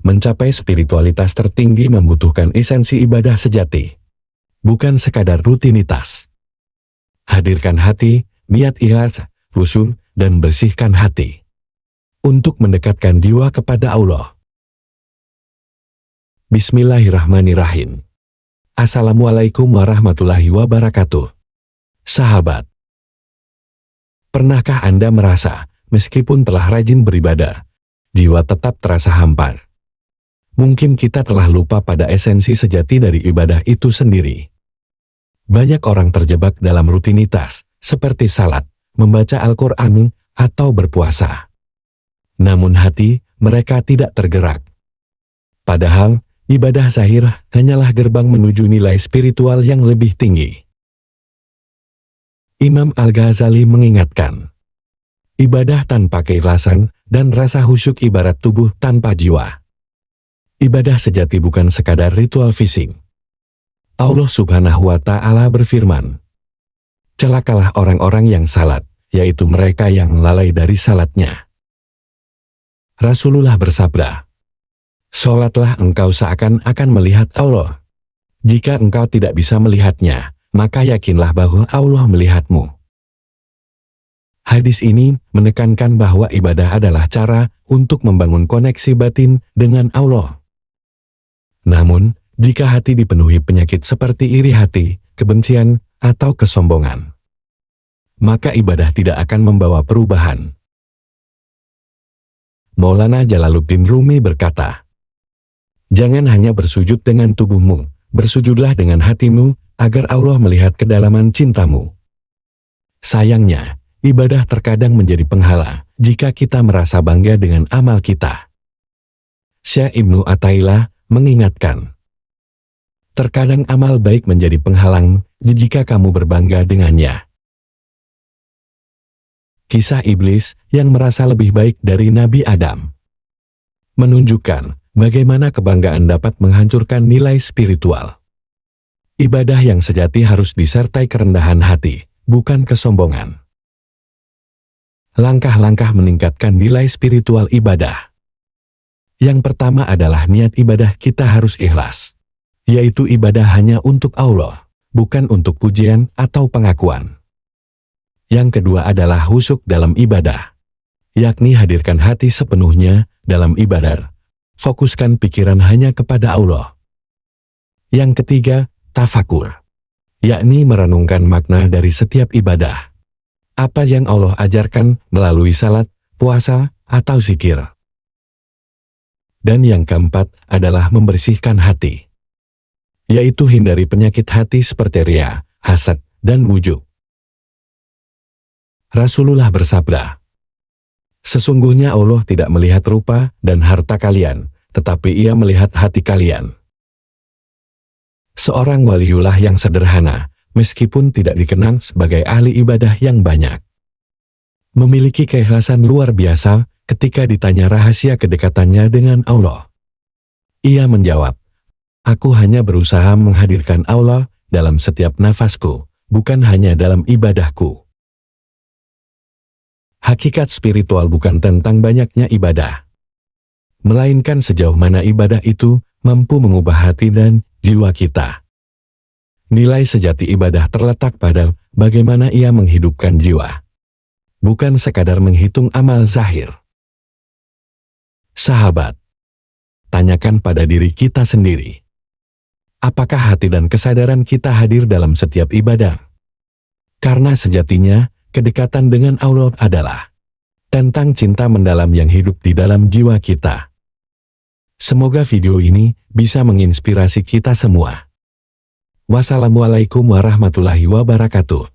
mencapai spiritualitas tertinggi membutuhkan esensi ibadah sejati, bukan sekadar rutinitas. Hadirkan hati, niat ikhlas, khusyuk, dan bersihkan hati untuk mendekatkan jiwa kepada Allah. Bismillahirrahmanirrahim. Assalamualaikum warahmatullahi wabarakatuh. Sahabat, pernahkah Anda merasa, meskipun telah rajin beribadah, jiwa tetap terasa hampa? Mungkin kita telah lupa pada esensi sejati dari ibadah itu sendiri. Banyak orang terjebak dalam rutinitas, seperti salat, membaca Al-Quran, atau berpuasa. Namun hati mereka tidak tergerak. Padahal, ibadah zahir hanyalah gerbang menuju nilai spiritual yang lebih tinggi. Imam Al-Ghazali mengingatkan, ibadah tanpa keikhlasan dan rasa khusyuk ibarat tubuh tanpa jiwa. Ibadah sejati bukan sekadar ritual fisik. Allah Subhanahu wa Ta'ala berfirman, celakalah orang-orang yang salat, yaitu mereka yang lalai dari salatnya. Rasulullah bersabda, sholatlah engkau seakan-akan melihat Allah. Jika engkau tidak bisa melihatnya, maka yakinlah bahwa Allah melihatmu. Hadis ini menekankan bahwa ibadah adalah cara untuk membangun koneksi batin dengan Allah. Namun, jika hati dipenuhi penyakit seperti iri hati, kebencian, atau kesombongan, maka ibadah tidak akan membawa perubahan. Maulana Jalaluddin Rumi berkata, jangan hanya bersujud dengan tubuhmu, bersujudlah dengan hatimu, agar Allah melihat kedalaman cintamu. Sayangnya, ibadah terkadang menjadi penghala, jika kita merasa bangga dengan amal kita. Syekh Ibnu Athaillah mengingatkan, terkadang amal baik menjadi penghalang, jika kamu berbangga dengannya. Kisah iblis yang merasa lebih baik dari Nabi Adam menunjukkan bagaimana kebanggaan dapat menghancurkan nilai spiritual. Ibadah yang sejati harus disertai kerendahan hati, bukan kesombongan. Langkah-langkah meningkatkan nilai spiritual ibadah. Yang pertama adalah niat ibadah kita harus ikhlas, yaitu ibadah hanya untuk Allah, bukan untuk pujian atau pengakuan. Yang kedua adalah khusyuk dalam ibadah, yakni hadirkan hati sepenuhnya dalam ibadah, fokuskan pikiran hanya kepada Allah. Yang ketiga, tafakur, yakni merenungkan makna dari setiap ibadah. Apa yang Allah ajarkan melalui salat, puasa, atau zikir. Dan yang keempat adalah membersihkan hati, yaitu hindari penyakit hati seperti riya, hasad, dan ujub. Rasulullah bersabda, sesungguhnya Allah tidak melihat rupa dan harta kalian, tetapi Ia melihat hati kalian. Seorang waliullah yang sederhana, meskipun tidak dikenal sebagai ahli ibadah yang banyak, memiliki keikhlasan luar biasa ketika ditanya rahasia kedekatannya dengan Allah. Ia menjawab, aku hanya berusaha menghadirkan Allah dalam setiap nafasku, bukan hanya dalam ibadahku. Hakikat spiritual bukan tentang banyaknya ibadah, melainkan sejauh mana ibadah itu mampu mengubah hati dan jiwa kita. Nilai sejati ibadah terletak pada bagaimana ia menghidupkan jiwa, bukan sekadar menghitung amal zahir. Sahabat, tanyakan pada diri kita sendiri, apakah hati dan kesadaran kita hadir dalam setiap ibadah? Karena sejatinya, kedekatan dengan Allah adalah tentang cinta mendalam yang hidup di dalam jiwa kita. Semoga video ini bisa menginspirasi kita semua. Wassalamualaikum warahmatullahi wabarakatuh.